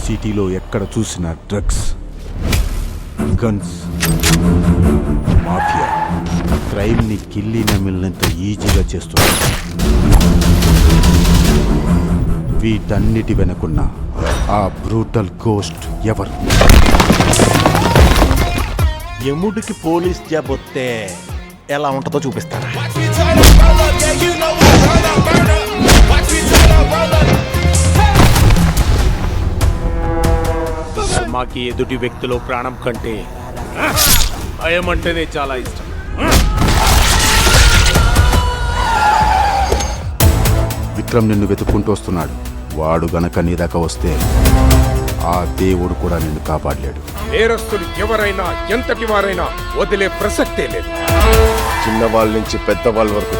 సిటీలో ఎక్కడ చూసినా డ్రగ్స్, గన్స్, మాఫియా క్రైమ్ని కిల్లి నమిలినంత ఈజీగా చేస్తున్నారు. వీటన్నిటి వెనుకున్న ఆ బ్రూటల్ గోస్ట్ ఎవరు? యముడికి పోలీస్ జాబ్ వస్తే ఎలా ఉంటుందో చూపిస్తారా? మాకి ఎదుటి వ్యక్తిలో ప్రాణం కంటే భయం అంటేనే చాలా ఇష్టం. విక్రమ్ నిన్ను వెతుక్కుంటూ వస్తున్నాడు. వాడు గనక నీ దాకా వస్తే ఆ దేవుడు కూడా నిన్ను కాపాడలేడు. నేరస్తులు ఎవరైనా ఎంతటి వారైనా వదిలే ప్రసక్తే లేదు. చిన్నవాళ్ళ నుంచి పెద్దవాళ్ళ వరకు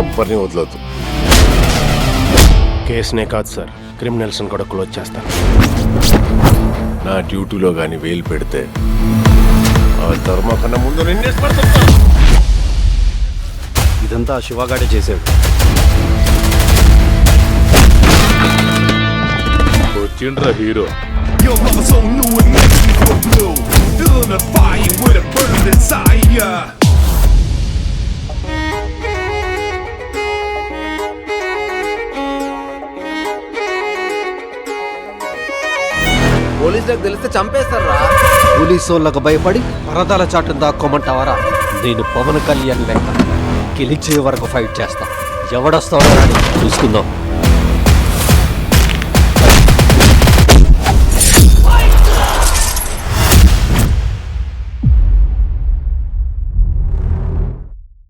ఎవ్వరిని వదలొద్దు. కేసునే కాదు సార్, క్రిమినల్స్ని కూడా క్లోజ్ చేస్తాను. నా డ్యూటీలో కానీ వేలు పెడితే ఆ ధర్మ కన్నా ముందు నిన్నే ఇదంతా శివగాడే చేశాడు. వచ్చిండ్రా hero. Your mama so new it makes me go blue. Feeling the fire with a burning desire. పోలీసులకు తెలిస్తే చంపేస్తారా? పోలీసు వాళ్ళకు భయపడి పరదాల చాటును దాక్కోమంటావరా? నేను పవన్ కళ్యాణ్ లెక్క గెలిచే వరకు ఫైట్ చేస్తా. ఎవడొస్తాడో అని చూసుకుందాం.